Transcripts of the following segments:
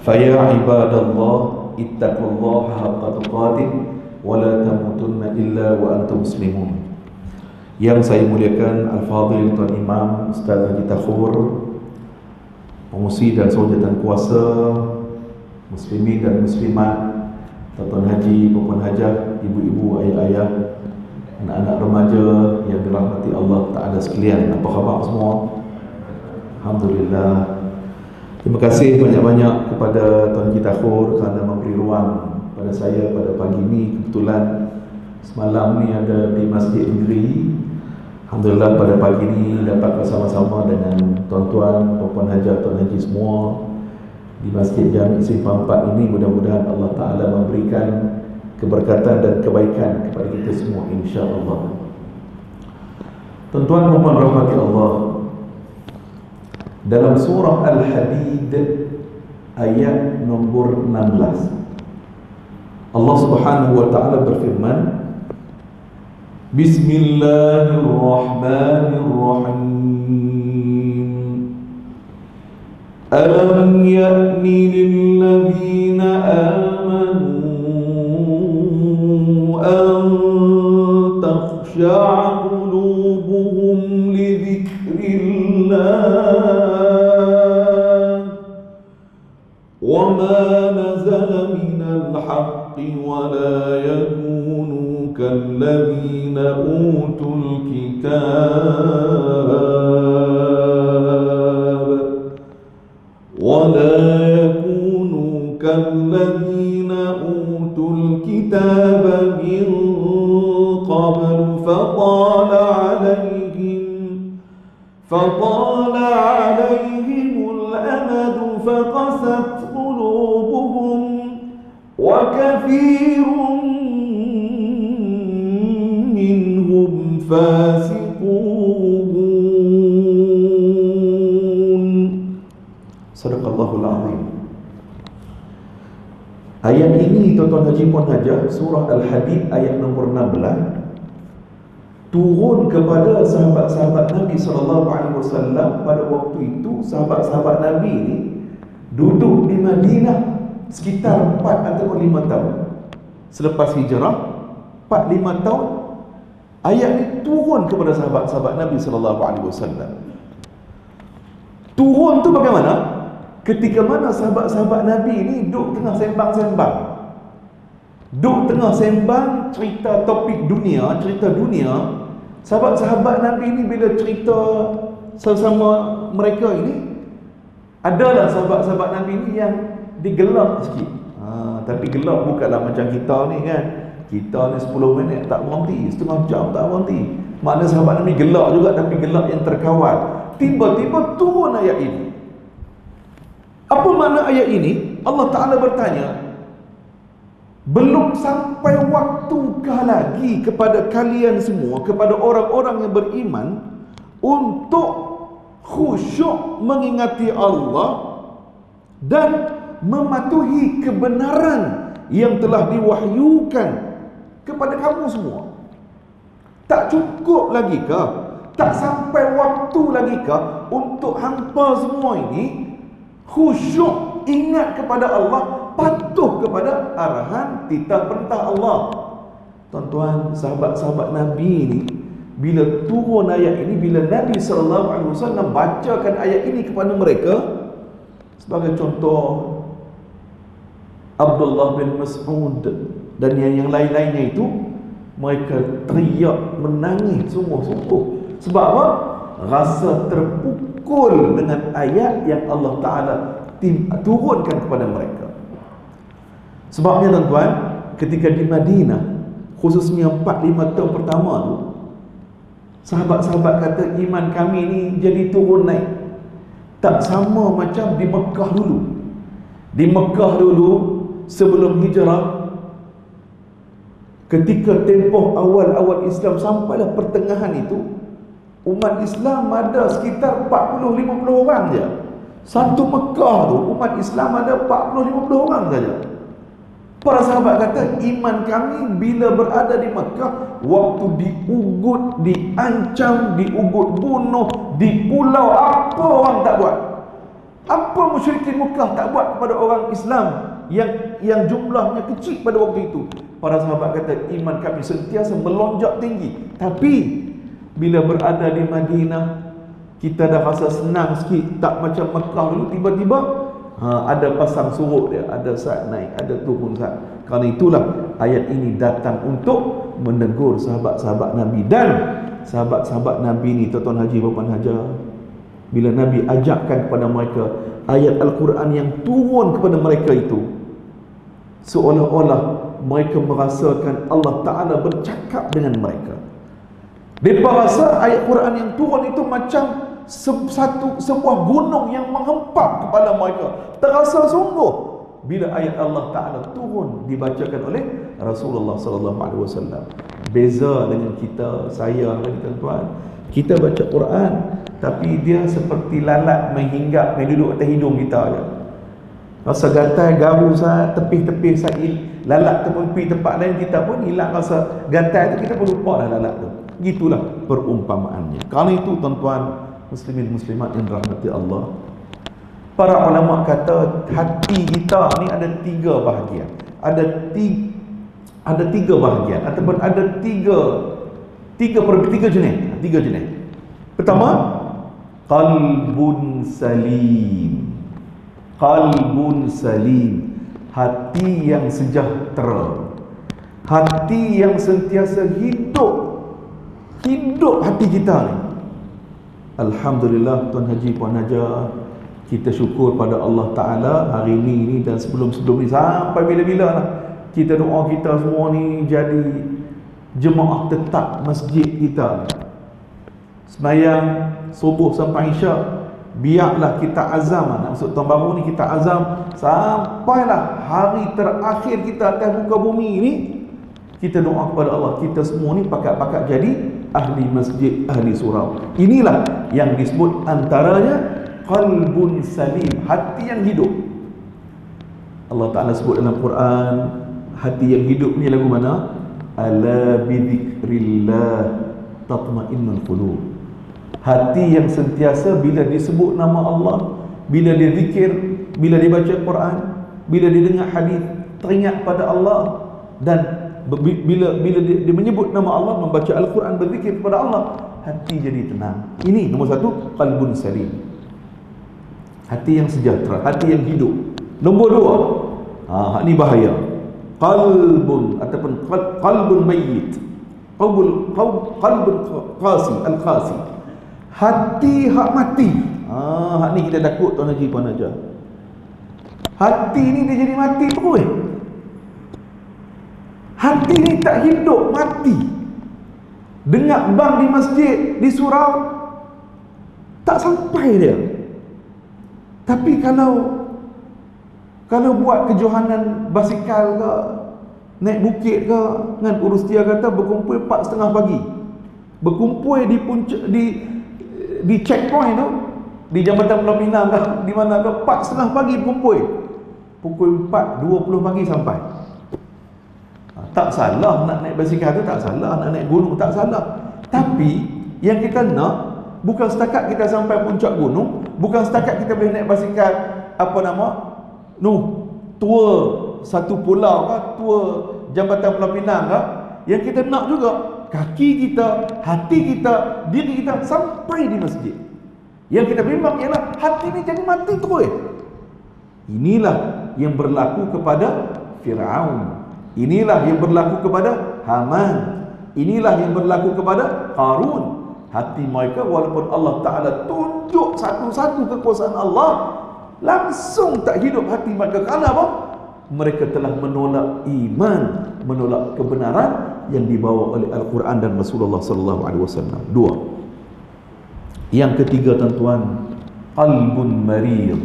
Faya ibadallah ittaqullaha haqqa tuqatih wa la tamutunna illa wa antum muslimun. Yang saya muliakan Al-Fadhil Tuan Imam Ustaz Haji Takhur, pengusi dan saudara kuasa muslimin dan muslimat, Tuan Haji, Puan Hajah, ibu-ibu, ayah-ayah, anak-anak remaja yang dirahmati Allah Ta'ala sekalian. Apa khabar semua? Alhamdulillah. Terima kasih banyak-banyak kepada Tuan Haji Takhur kerana memberi ruang pada saya pada pagi ini. Kebetulan semalam ni ada di Masjid Negeri. Alhamdulillah pada pagi ini dapat bersama-sama dengan tuan-tuan, puan hajah, tuan haji semua di Masjid Jami' Simpang 4 ini. Mudah-mudahan Allah Ta'ala memberikan keberkatan dan kebaikan kepada kita semua, insya-Allah. Tuan-tuan dan puan rahmati Allah, dalam surah Al-Hadid ayat nombor 16, Allah Subhanahu wa taala berfirman, Bismillahirrahmanirrahim. Alam ya'ni lilladzina amanu an takhsha'a qulubuhum li dzikrillah وما نزل من الحق ولا يكونوا كالذين أوتوا الكتاب من قبل فطال عليهم الأمد فقست قلوبهم وكثير منهم فاسقون. Sadaqallahul Azim. Ayat ini tuan-tuan haji puan hajah, surah Al-Hadid ayat nombor 16, turun kepada sahabat-sahabat Nabi SAW. Pada waktu itu sahabat-sahabat Nabi ini duduk di Madinah sekitar 4 atau 5 tahun selepas hijrah. 4-5 tahun ayat ini turun kepada sahabat-sahabat Nabi SAW. Turun tu bagaimana? Ketika mana sahabat-sahabat Nabi ini duduk tengah sembang-sembang, duduk tengah sembang cerita topik dunia, cerita dunia. Sahabat-sahabat Nabi ini bila cerita sesama mereka ini, adalah sahabat-sahabat Nabi ini yang digelap sikit. Tapi gelap bukanlah macam kita ni kan. Kita ni 10 minit tak berhenti, setengah jam tak berhenti. Maknanya sahabat Nabi gelap juga, tapi gelap yang terkawal. Tiba-tiba turun ayat ini. Apa makna ayat ini? Allah Ta'ala bertanya, belum sampai waktukah lagi kepada kalian semua, kepada orang-orang yang beriman, untuk khusyuk mengingati Allah dan mematuhi kebenaran yang telah diwahyukan kepada kamu semua? Tak cukup lagi kah? Tak sampai waktu lagi kah untuk hampa semua ini khusyuk, ingat kepada Allah, patuh kepada arahan titah perintah Allah? Tuan-tuan, sahabat-sahabat Nabi ini bila turun ayat ini, bila Nabi SAW bacakan ayat ini kepada mereka, sebagai contoh Abdullah bin Mas'ud dan yang lain-lainnya itu, mereka teriak menangis sungguh-sungguh. Sebab apa? Rasa terpukul dengan ayat yang Allah Ta'ala turunkan kepada mereka. Sebabnya tuan-tuan, ketika di Madinah, khususnya 4-5 tahun pertama tu, sahabat-sahabat kata iman kami ni jadi turun naik. Tak sama macam di Mekah dulu. Di Mekah dulu sebelum hijrah, ketika tempoh awal-awal Islam sampailah pertengahan itu, umat Islam ada sekitar 40-50 orang je. Satu Mekah tu umat Islam ada 40-50 orang saja. Para sahabat kata iman kami bila berada di Mekah, waktu diugut, diancam, diugut bunuh, di pulau, apa orang tak buat. Apa musyrikin Mekah tak buat kepada orang Islam yang jumlahnya kecil pada waktu itu? Para sahabat kata, iman kami sentiasa melonjak tinggi. Tapi bila berada di Madinah, kita dah rasa senang sikit, tak macam Mekah dulu. Tiba-tiba ada pasang surut dia, ada saat naik, ada turun saat. Kerana itulah ayat ini datang untuk menegur sahabat-sahabat Nabi. Dan sahabat-sahabat Nabi ni, tuan-tuan haji, puan haja, bila Nabi ajakkan kepada mereka ayat Al-Quran yang turun kepada mereka itu, seolah-olah mereka merasakan Allah Ta'ala bercakap dengan mereka. Mereka rasa ayat Quran yang turun itu macam sebuah gunung yang menghempap kepala mereka. Terasa sungguh bila ayat Allah Ta'ala turun dibacakan oleh Rasulullah SAW. Beza dengan kita, saya dan tuan-tuan, kita baca Quran tapi dia seperti lalat menghinggap, duduk atas hidung kita je. Rasa gatal, garu sah, tepih-tepih sahil, lalat tu pun pergi tempat lain, kita pun hilang rasa gatal tu, kita pun lupa dah lalat tu. Gitulah perumpamaannya. Kerana itu tuan-tuan muslimin muslimat yang dirahmati Allah, para ulama kata hati kita ni ada tiga bahagian. Ada tiga bahagian ataupun ada tiga jenis. Pertama, qalbun salim. Qalbun salim, hati yang sejahtera, hati yang sentiasa hidup hati kita ni. Alhamdulillah, tuan haji, puan haja, kita syukur pada Allah Ta'ala hari ini dan sebelum-sebelum ni sampai bila-bila lah, kita doa kita semua ni jadi jemaah tetap masjid kita. Sembahyang subuh sampai isyak, biarlah kita azam, nak masuk tahun baru ni, kita azam sampailah hari terakhir kita atas muka bumi ni, kita doa kepada Allah, kita semua ni pakat-pakat jadi ahli masjid, ahli surau. Inilah yang disebut antaranya qalbun salim, hati yang hidup. Allah Ta'ala sebut dalam Quran, hati yang hidup ni lagu mana? Ala bidzikrillah tatma'innul qulub. Hati yang sentiasa bila disebut nama Allah, bila dia zikir, bila dia baca Quran, bila dia dengar hadis, teringat pada Allah. Dan bila dia menyebut nama Allah, membaca Al-Quran, berzikir kepada Allah, hati jadi tenang. Ini nombor satu, qalbun salim, hati yang sejahtera, hati yang hidup. Nombor dua, ini bahaya, qalbun ataupun qalbun mayyit, qalbun qasi, al-qasi, hati hak mati. Hak ni kita takut, tuan haji, puan haja. Hati ni dia jadi mati terus. Hati ni tak hidup, mati. Dengar bang di masjid, di surau, tak sampai dia. Tapi kalau buat kejohanan basikal ke, naik bukit ke, kan urus dia kata berkumpul 4:30 pagi. Berkumpul di puncak, di checkpoint tu, di Jambatan Pulau Pinang ke, di mana ke, 4:30 pagi berkumpul. Pukul 4:20 pagi sampai. Tak salah nak naik basikal tu, tak salah nak naik gunung, tak salah. Tapi yang kita nak bukan setakat kita sampai puncak gunung, bukan setakat kita boleh naik basikal tour satu pulau ke, tour Jambatan Pulau Pinang ke. Yang kita nak juga kaki kita, hati kita, diri kita sampai di masjid. Yang kita bimbang ialah hati ni jadi mati terus. Inilah yang berlaku kepada Fir'aun. Inilah yang berlaku kepada Haman. Inilah yang berlaku kepada Qarun. Hati mereka, walaupun Allah Ta'ala tunjuk satu-satu kekuasaan Allah, langsung tak hidup hati mereka. Kerana apa? Mereka telah menolak iman, menolak kebenaran yang dibawa oleh Al-Quran dan Rasulullah SAW. Dua. Yang ketiga, tuan-tuan, qalbun marid,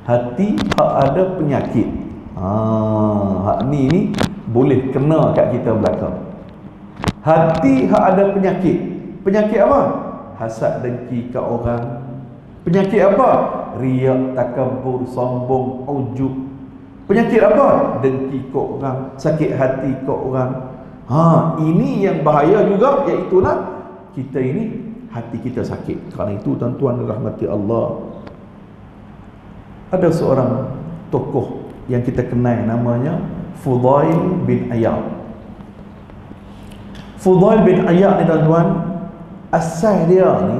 hati hak ada penyakit. Hak ni boleh kena kat kita belakang. Hati hak ada penyakit. Penyakit apa? Hasad, dengki kat orang. Penyakit apa? Riak, takabur, sombong, ujub. Penyakit apa? Dengki kat orang, sakit hati kat orang. Ini yang bahaya juga, iaitulah kita ini hati kita sakit. Kerana itu, tuan-tuan rahmati Allah, ada seorang tokoh yang kita kenal namanya Fudail bin Iyad. Fudail bin Iyad ni tuan-tuan, asal dia ni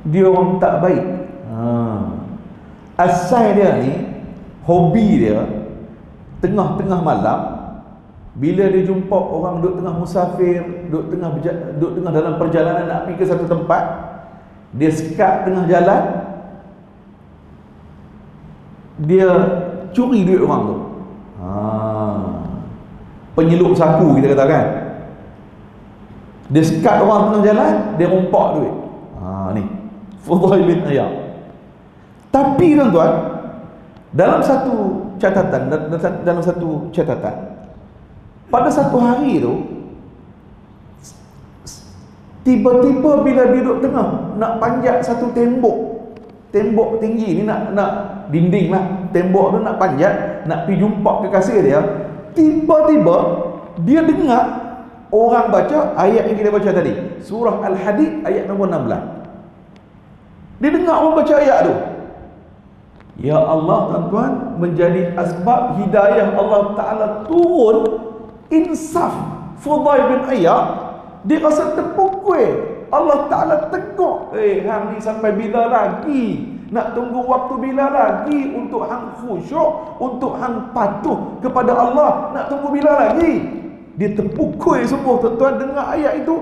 dia orang tak baik. Asal dia ni, hobi dia tengah-tengah malam bila dia jumpa orang duduk tengah musafir, duduk tengah dalam perjalanan nak pergi ke satu tempat, dia sekat tengah jalan, dia curi duit orang tu. Penyelup saku kita katakan. Dia sekat orang tengah jalan, dia rompak duit. Ni Fudail bin Iyad. Tapi tuan-tuan, dalam satu catatan, pada satu hari tu, tiba-tiba bila dia duduk tengah nak panjat satu tembok tinggi ni, nak dinding lah, tembok tu nak panjat, nak pergi jumpa kekasih dia, tiba-tiba dia dengar orang baca ayat yang kita baca tadi, surah Al-Hadid ayat nombor 16. Dia dengar orang baca ayat tu. Ya Allah, tuan-tuan, menjadi asbab hidayah Allah Ta'ala turun, insaf Fudail bin Iyad, dia rasa terpukul. Allah Ta'ala tegur, hang ni sampai bila lagi? Nak tunggu waktu bila lagi untuk hang khusyuk, untuk hang patuh kepada Allah? Nak tunggu bila lagi? Dia terpukul semua, tuan-tuan, dengar ayat itu,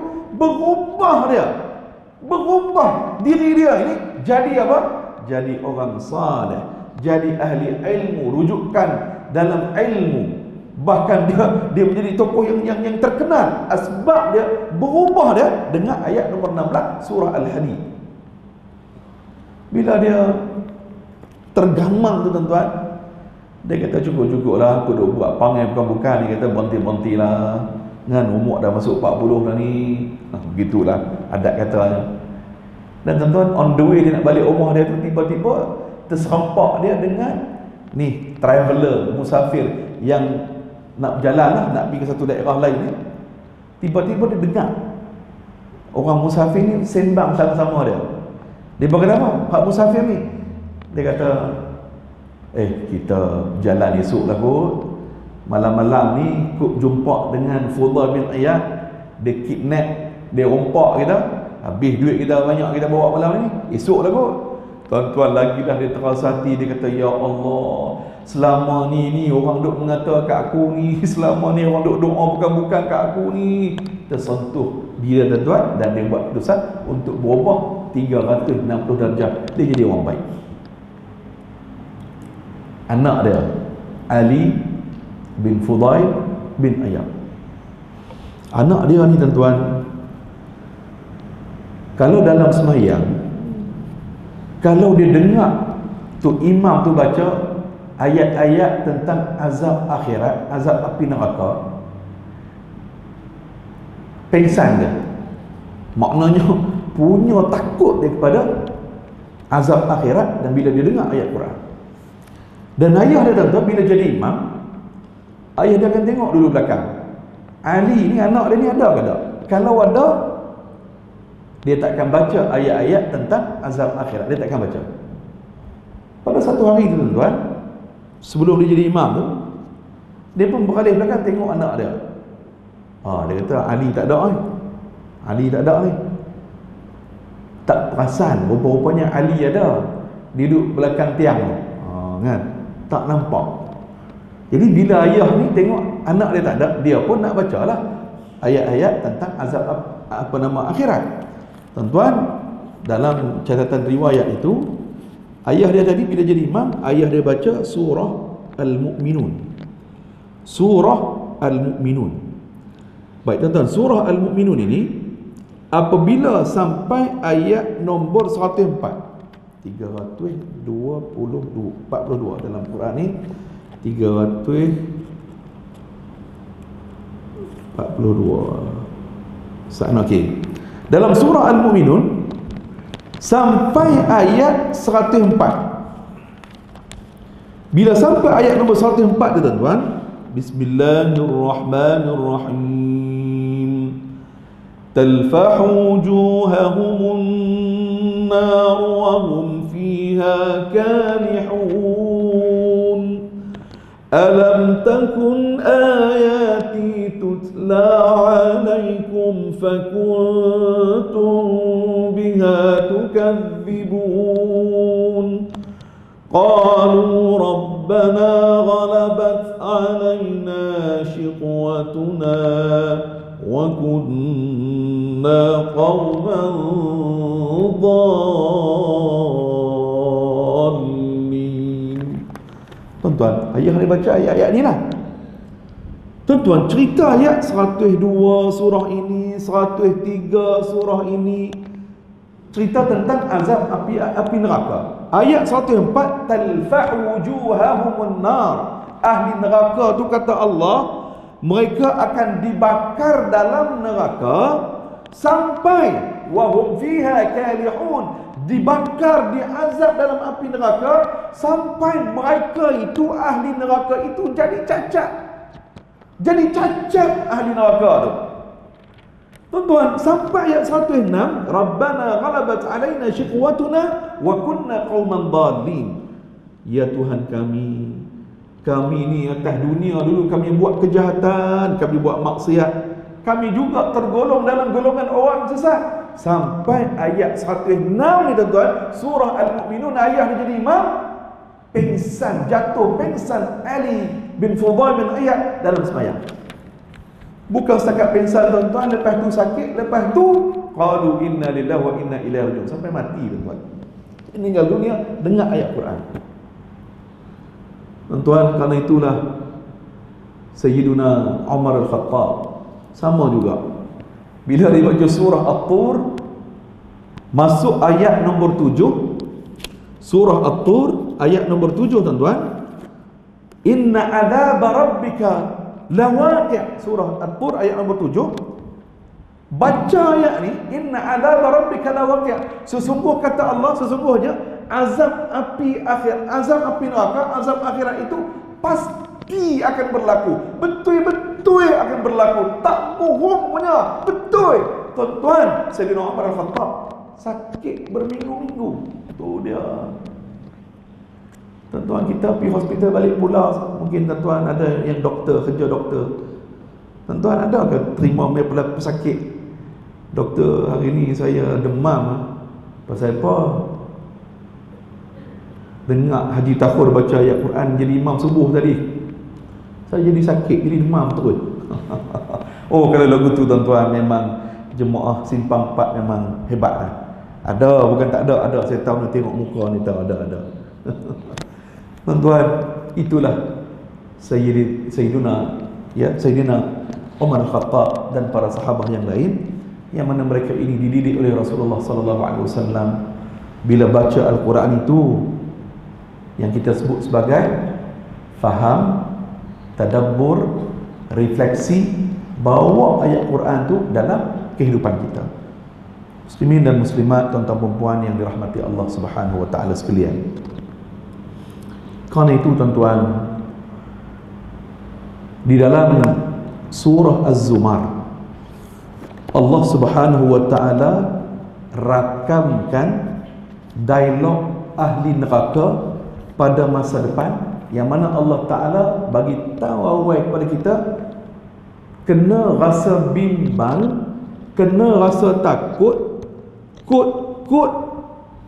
berubah diri dia ini jadi apa? Jadi orang saleh, jadi ahli ilmu, rujukan dalam ilmu. Bahkan dia menjadi tokoh yang terkenal. Asbab dia berubah dia dengan ayat nombor 16 surah Al-Hadid. Bila dia tergamang tu tuan-tuan, dia kata cukup-cukuplah aku duk buat panggil bukan-bukan. Dia kata berhenti-berhentilah, kan umur dah masuk 40 dah ni. Begitulah adat katanya. Dan tuan-tuan, on the way dia nak balik rumah dia tu, tiba-tiba terserempak dia dengan ni traveller, musafir yang nak berjalan lah, nak pergi ke satu daerah lain ni. Tiba-tiba dia dengar orang musafir ni sembang sama-sama dia. Dia berkata apa? Pak musafir ni, dia kata, kita jalan esok lah kot, malam-malam ni kut jumpa dengan Fudail bin Iyad, dia kidnap, dia rompak kita, habis duit kita banyak kita bawa malam ni, esok lah kot. Tuan-tuan, lagi dah dia terasa hati, dia kata, ya Allah, selama ni orang duk mengata kat aku ni, selama ni orang duk doa bukan-bukan kat aku ni. Tersentuh dia tuan-tuan, dan dia buat keputusan untuk berubah 360 darjah, dia jadi orang baik. Anak dia Ali bin Fudail bin Iyad. Anak dia ni tuan-tuan, kalau dalam sembahyang, kalau dia dengar tu imam tu baca ayat-ayat tentang azab akhirat, azab api neraka, pengsan dia. Maknanya punya takut dia kepada azab akhirat. Dan bila dia dengar ayat Quran, dan ayah dia tuan-tuan bila jadi imam, ayah dia akan tengok dulu belakang, Ali ni anak dia ni ada ke tak? Kalau ada, dia takkan baca ayat-ayat tentang azab akhirat, dia takkan baca. Pada satu hari tu tuan-tuan, sebelum dia jadi imam tu, dia pun beralih belakang tengok anak dia. Dia kata, Ali tak ada ni, Ali tak ada ni. Tak perasan, rupa-rupanya Ali ada, dia duduk belakang tiang tu, kan? Tak nampak. Jadi bila ayah ni tengok anak dia tak ada, dia pun nak bacalah ayat-ayat tentang azab akhirat. Tuan-tuan, dalam catatan riwayat itu, ayah dia tadi bila jadi imam, ayah dia baca surah Al-Mu'minun. Surah Al-Mu'minun. Baik tuan-tuan, surah Al-Mu'minun ini apabila sampai ayat nombor 104, 42 dalam Quran ni, 342 sana. Okey, dalam surah Al-Mu'minun sampai ayat 104. Bila sampai ayat nombor 104 tu tuan-tuan, Bismillahirrahmanirrahim. Talfahu wujuhahumun nar wa hum fiha kalihun. Alam takun ayati tutla alaikum fakuntum biha tukadzibun. Qalu rabbana ghalabat alaina shiqwatuna wa kunna qauman dhalin. Tuan-tuan, ayah ni baca ayat-ayat ni lah. Tuan-tuan, cerita ayat 102 surah ini, 103 surah ini, cerita tentang azab api neraka. Ayat 104, talfa'u wujuhahumun nar. Ahli neraka tu kata Allah, mereka akan dibakar dalam neraka sampai wahum fiha kalihun, dibakar, diazab dalam api neraka sampai mereka itu, ahli neraka itu jadi cacat. Jadi cacat ahli neraka tu. Tuan-tuan, sampai ayat 106, Rabbana ghalabat alaina shiqwatuna wa kunna qauman dhalin. Ya Tuhan kami ni atas dunia dulu kami buat kejahatan, kami buat maksiat, kami juga tergolong dalam golongan orang sesat. Sampai ayat 106 ni tuan-tuan, surah Al-Mu'minun, ayah dia jadi imam, pingsan, jatuh pingsan Ali bin Fudail bin Iyad dalam sembahyang. Bukan setakat pingsan tuan-tuan, lepas tu sakit, lepas tu qalu inna lillahi wa inna ilaihi raji'un, sampai mati tuan-tuan. Meninggal dunia dengar ayat Quran. Tuan-tuan, kerana itulah Sayyiduna Umar Al-Khattab sama juga. Bila dia baca surah At-Tur, masuk ayat nombor 7, surah At-Tur ayat nombor 7 tuan-tuan, inna adzab rabbika lawaqi'. Surah At-Tur ayat nombor 7, baca ayat ni, inna adzab rabbika lawaqi'. Sesungguhnya azab api akhir, azab api neraka, azab akhirat itu pasti akan berlaku, betul-betul akan berlaku, tak bohong punya, betul. Tuan-tuan, Sayyidina Umar Al-Khattab sakit berminggu-minggu. Tu dia. Tuan-tuan, kita pergi hospital balik pula, mungkin tuan-tuan ada yang doktor, kerja doktor. Tuan-tuan ada ke terima pesakit? Doktor, hari ni saya demam. Pasal apa? Dengar Haji Tahur baca ayat Quran jadi imam subuh tadi, saya jadi sakit, jadi demam terus. Oh, kalau lagu tu tuan-tuan, memang jemaah Simpang 4 memang hebat lah. Ada, bukan tak ada, ada. Saya tahu nak tengok muka ni, tahu ada. Tuan-tuan, itulah Sayyidina Umar Khattab dan para sahabat yang lain, yang mana mereka ini dididik oleh Rasulullah sallallahu alaihi wasallam. Bila baca Al-Quran itu, yang kita sebut sebagai faham, tadabbur, refleksi, bawa ayat Quran tu dalam kehidupan kita. Muslimin dan muslimat, tuan-tuan dan puan yang dirahmati Allah Subhanahu wa taala sekalian. Kerana itu tuan-tuan, di dalam surah Az-Zumar, Allah Subhanahu wa taala rakamkan dialog ahli neraka pada masa depan, yang mana Allah Ta'ala bagi tahu awal kepada kita, kena rasa bimbang, kena rasa takut, kod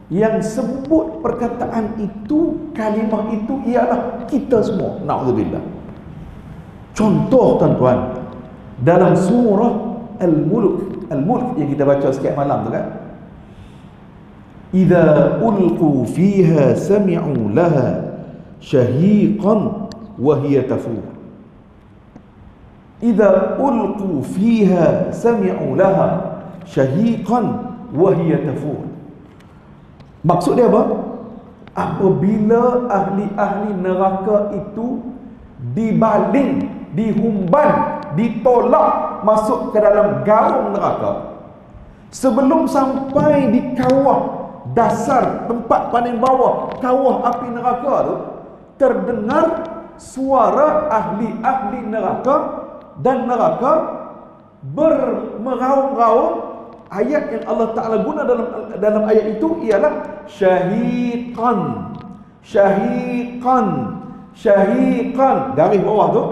yang sebut perkataan itu, kalimah itu ialah kita semua. Na'udzubillah. Contoh tuan-tuan, dalam surah Al-Mulk yang kita baca setiap malam tu kan, idza ulqu fiha sami'u laha syahiqan wa hiya tafur. Idza ulqu fiha sami'u laha syahiqan wa hiya tafur. Maksud dia apa? Apabila ahli-ahli neraka itu dibaling, dihumban, ditolak masuk ke dalam gaung neraka, sebelum sampai di kawah dasar, tempat paling bawah kawah api neraka tu, terdengar suara ahli-ahli neraka dan neraka bermeraung-raung. Ayat yang Allah Ta'ala guna dalam ayat itu ialah syahiqan. Syahiqan, syahiqan, garis bawah tu.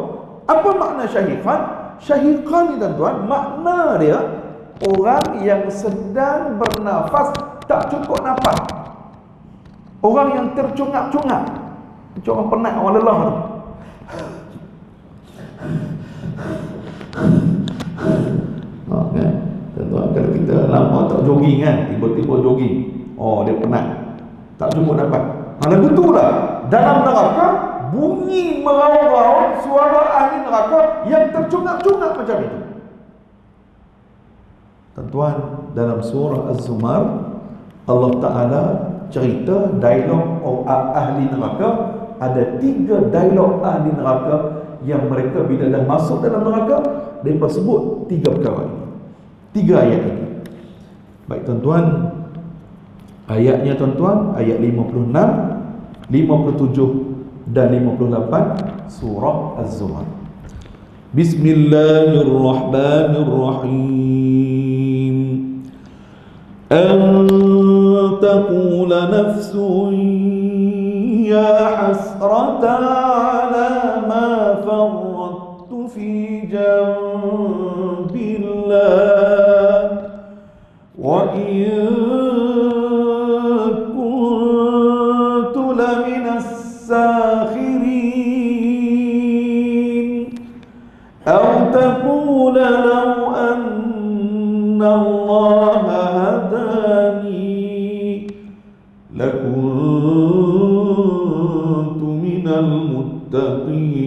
Apa makna syahiqan? Syahiqan ni tuan-tuan, makna dia orang yang sedang bernafas tak cukup nafas. Orang yang tercungap-cungap. Macam orang penat, orang lelah tu. Kan? Tuan-tuan, kalau kita lama tak jogging kan, tiba-tiba jogging, oh dia penat, tak cukup nafas. Lagu tu lah, dalam neraka bunyi meraung-raung suara ahli neraka yang tercungap-cungap macam itu. Tuan-tuan, dalam surah Az-Zumar Allah Ta'ala cerita dialog ahli neraka. Ada 3 dialog ahli neraka yang mereka bila dah masuk dalam neraka, mereka sebut 3 perkara ini, 3 ayat ini. Baik tuan-tuan, ayatnya tuan-tuan, ayat 56, 57 dan 58 surah Az-Zumar. Bismillahirrahmanirrahim. An taqula nafsun ya hasrata ala ma farrattu fi jambillah wa in kuntu laminas sakhirin aw taqula law anna Allah hadani lakuntu minal muttaqin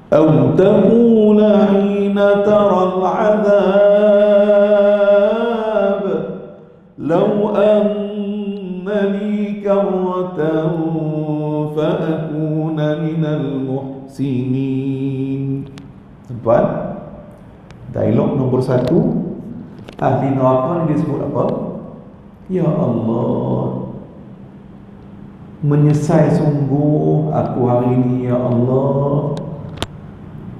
aw taqula hina taral adhab law anna li karratan fa akuna minal muhsinin. Tuan, dialog nombor 1, ahli neraka ni disebut apa? Ya Allah, menyesal sungguh aku hari ini ya Allah.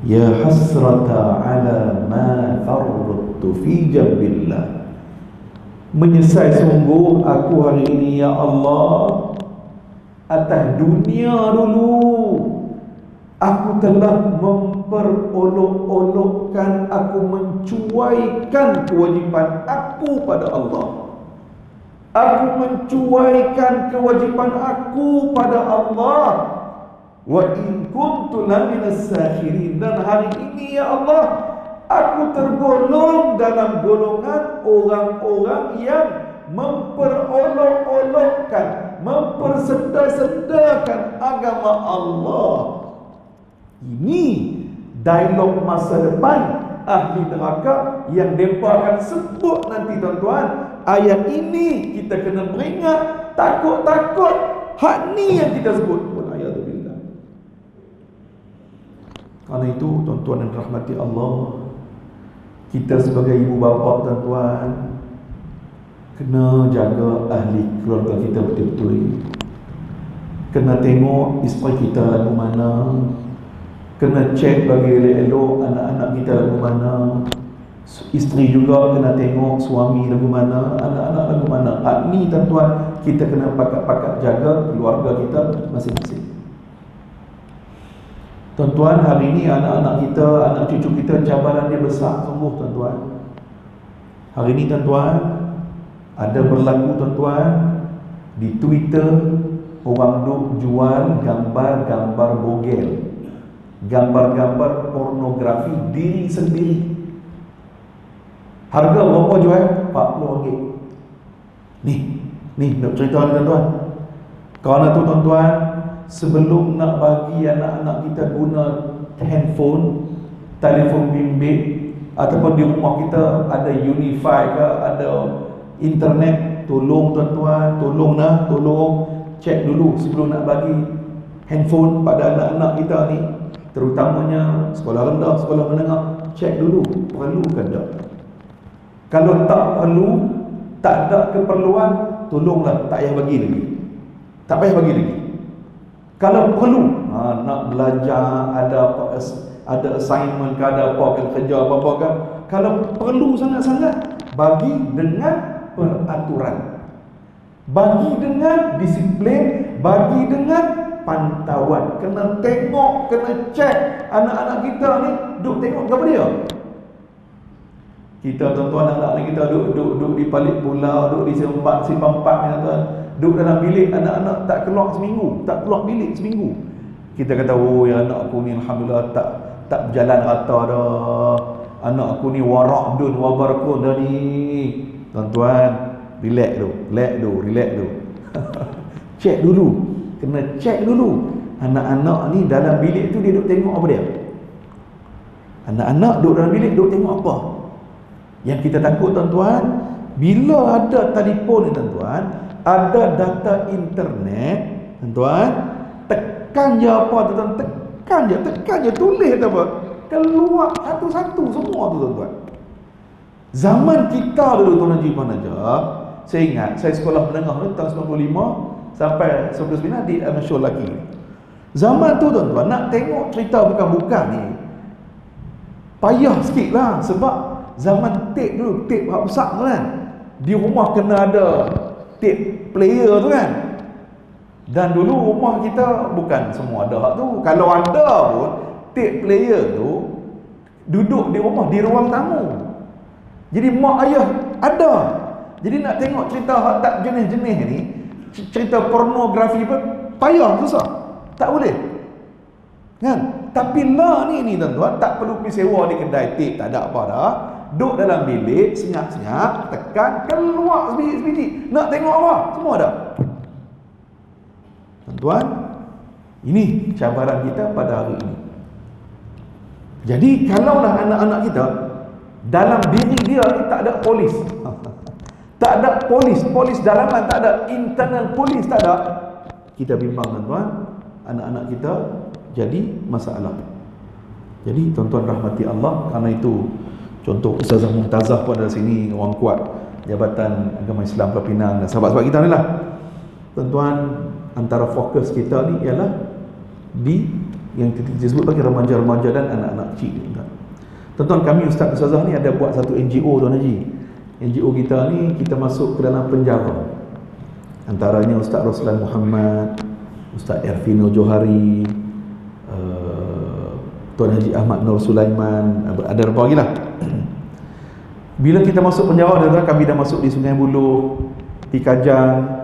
Ya hasrata ala ma farrattu fi jambillah. Menyesal sungguh aku hari ini ya Allah atas dunia dulu. Aku telah memperolok-olokkan, aku mencuaikan kewajipan aku pada Allah. Aku mencuaikan kewajipan aku pada Allah. Wa in kuntu laminas sakhirin, dan hari ini ya Allah aku tergolong dalam golongan orang-orang yang memperolok-olokkan, mempersenda-sendakan agama Allah. Ini dialog masa depan ahli neraka yang mereka akan sebut nanti tuan-tuan. Ayat ini kita kena peringat, takut-takut hak ni yang kita sebut. Wal'ayadubillah. Karena itu tuan-tuan dan rahmati Allah, kita sebagai ibu bapa tuan-tuan kena jaga ahli keluarga kita betul-betul. Kena tengok isteri kita lagu mana, kena cek bagi elok-elok anak-anak kita lagu mana. Isteri juga kena tengok suami lagu mana, anak-anak lagu mana. Hak ni tuan-tuan kita kena pakat-pakat jaga keluarga kita masing-masing. Tuan-tuan, hari ni anak-anak kita, anak cucu kita, cabaran dia besar sungguh tuan-tuan. Hari ni tuan-tuan, ada berlaku tuan-tuan di Twitter, orang duk jual gambar-gambar bogel, gambar-gambar pornografi diri sendiri. Harga berapa jual? RM40. Ni nak cerita ni tuan-tuan. Kerana tu tuan-tuan, sebelum nak bagi anak-anak kita guna handphone, telefon bimbit, ataupun di rumah kita ada Wi-Fi ke, ada internet, tolong tuan-tuan, tolong cek dulu sebelum nak bagi handphone pada anak-anak kita ni, terutamanya sekolah rendah, sekolah menengah. Cek dulu perlu ke tak. Kalau tak perlu, tak ada keperluan, tolonglah tak payah bagi lagi. Tak payah bagi lagi. Kalau perlu, nak belajar, ada assignment ke, ada apa kan, kerja apa-apa kan, kalau perlu sangat-sangat, bagi dengan peraturan. Bagi dengan disiplin, bagi dengan pantauan. Kena tengok, kena cek. Anak-anak kita ni duk tengok apa dia? Kita tuan-tuan, anak-anak kita duk di balik pulau, duk di simpang ni tuan. Duk dalam bilik, anak-anak tak keluar seminggu, tak keluar bilik seminggu. Kita kata, oh ya anak aku ni alhamdulillah tak berjalan rata dah. Anak aku ni warak dun wabarakun dah ni. Tuan-tuan, relax dulu. Cek dulu. Kena cek dulu. Anak-anak ni dalam bilik tu dia duk tengok apa dia? Anak-anak duk dalam bilik duk tengok apa? Yang kita takut tuan-tuan, bila ada telefon ni tuan-tuan, ada data internet, tuan-tuan, tekan je apa tuan-tuan, tekan je tulis apa, keluar satu-satu semua tu tuan-tuan. Zaman kita dulu Tuan Haji Puan Najah, saya ingat saya sekolah menengah tu tahun 95 sampai 99 di Amasyur lagi. Zaman tu tuan-tuan nak tengok cerita bukan-bukan ni payah sikit lah, sebab zaman tape dulu, tape besar tu kan, di rumah kena ada tape player tu kan. Dan dulu rumah kita bukan semua ada hak tu. Kalau ada pun tape player tu duduk di rumah, di ruang tamu. Jadi mak ayah ada. Jadi nak tengok cerita hak tak jenis-jenis ni, cerita pornografi pun payah, susah, tak boleh kan. Tapi lah ni tuan-tuan, tak perlu pergi sewa di kedai tape, tak ada apa dah. Duduk dalam bilik, senyap-senyap, tekan, keluar sebiji-sebiji. Nak tengok apa? Semua ada. Tuan-tuan, ini cabaran kita pada hari ini. Jadi kalaulah anak-anak kita dalam diri dia ni tak ada polis, tak ada polis dalaman, tak ada internal polis, tak ada, kita bimbang tuan-tuan, anak-anak kita jadi masalah. Jadi tuan-tuan rahmati Allah, karena itu contoh Ustazah Muntazah pun ada sini, orang kuat Jabatan Agama Islam Pulau Pinang dan sahabat-sahabat kita ni lah. Tuan-tuan, antara fokus kita ni ialah di yang disebut bagi remaja-remaja dan anak-anak kecil. Tuan-tuan, kami Ustaz Ustazah ni ada buat satu NGO Tuan Haji. NGO kita ni kita masuk ke dalam penjara. Antaranya Ustaz Roslan Muhammad, Ustaz Ervino Johari, Tuan Haji Ahmad Nur Sulaiman, ada berapa lagi lah. Bila kita masuk penjara, kami dah masuk di Sungai Buloh, di Kajang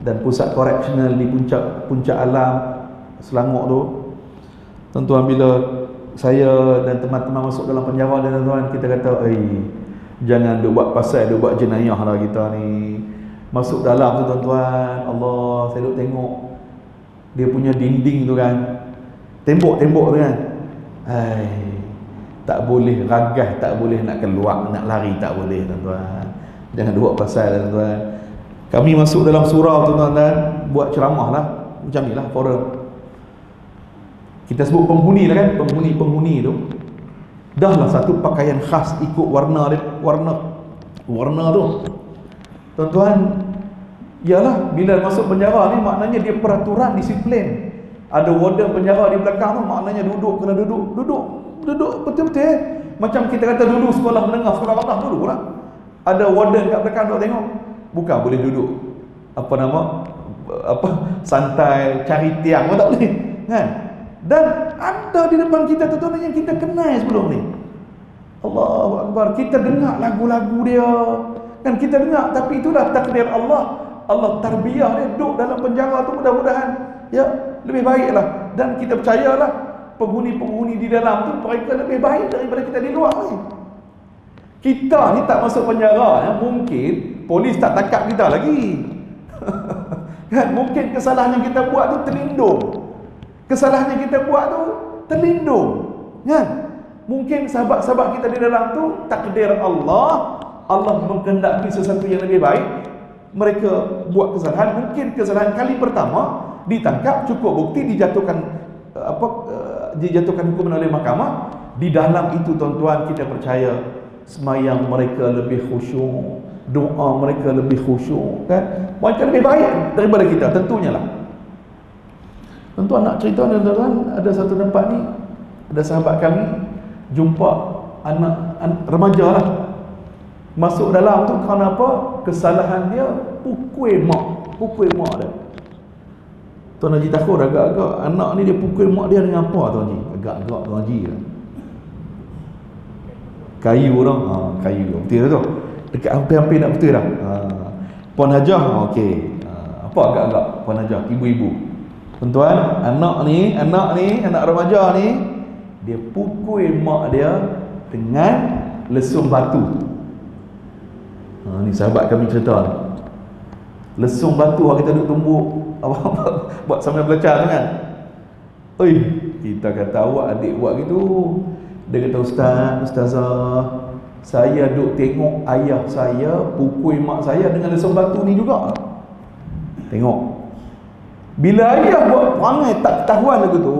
dan pusat koreksional di Puncak Alam, Selangor tu. Tuan-tuan, bila saya dan teman-teman masuk dalam penjara, tuan-tuan, kita kata, jangan duk buat pasal, duk buat jenayah lah kita ni. Masuk dalam tu tuan-tuan, Allah, saya duk tengok dia punya dinding tu kan, tembok-tembok tu kan, tak boleh ragas, tak boleh nak keluar, nak lari tak boleh tuan-tuan. Jangan buat pasal tuan-tuan. Kami masuk dalam surau tu tuan-tuan, buat ceramah lah, macam ni lah forum. Kita sebut penghuni lah kan, penghuni tu dah lah satu pakaian khas ikut warna tu tuan-tuan. Ialah bila masuk penjara ni, maknanya dia peraturan disiplin. Ada warden penjara di belakang tu, maknanya kena duduk betul-betul. Macam kita kata dulu sekolah menengah, sekolah rendah dulu lah, ada warden kat belakang tu tengok, bukan boleh duduk santai cari tiang pun tak boleh kan. Dan ada di depan kita tuan-tuan yang kita kenal sebelum ni. Allahu Akbar, kita dengar lagu-lagu dia kan, kita dengar, tapi itulah takdir Allah. Allah tarbiyah dia duduk dalam penjara tu, mudah-mudahan ya lebih baiklah. Dan kita percayalah penghuni-penghuni di dalam tu mereka lebih baik daripada kita di luar ni. Kita ni tak masuk penjara ya, mungkin polis tak tangkap kita lagi kan, mungkin kesalahan yang kita buat tu terlindung. Kesalahan yang kita buat tu terlindung kan. Mungkin sahabat-sahabat kita di dalam tu takdir Allah, Allah menghendaki sesuatu yang lebih baik, mereka buat kesalahan. Mungkin kesalahan kali pertama ditangkap, cukup bukti, dijatuhkan hukuman oleh mahkamah. Di dalam itu tuan-tuan, kita percaya semayang mereka lebih khusyuk, doa mereka lebih khusyuk kan, mereka lebih baik daripada kita tentunya lah. Tuan-tuan, nak cerita tuan-tuan, ada satu tempat ni, ada sahabat kami jumpa anak remaja lah, Masuk dalam tu kerana apa? Kesalahan dia pukul mak dia. Tuan Haji takut agak-agak anak ni dia pukul mak dia dengan apa Tuan Haji? Agak-agak Tuan Haji lah. Kayu orang, kayu betul tu. Dekat hampir-hampir nak betul dah. Puan Hajah, okey. Apa agak-agak Puan Hajah, ibu-ibu. Tuan-tuan, anak remaja ni dia pukul mak dia dengan lesung batu. Ni sahabat kami cerita ni. Lesung batu kita duduk tumbuk buat sambil belajar tu kan. Oi, kita kata awak adik buat gitu. Dia kata ustazah, saya duk tengok ayah saya pukul mak saya dengan lesung batu ni juga. Tengok. Bila ayah buat perangai tak ketahuan lagu tu,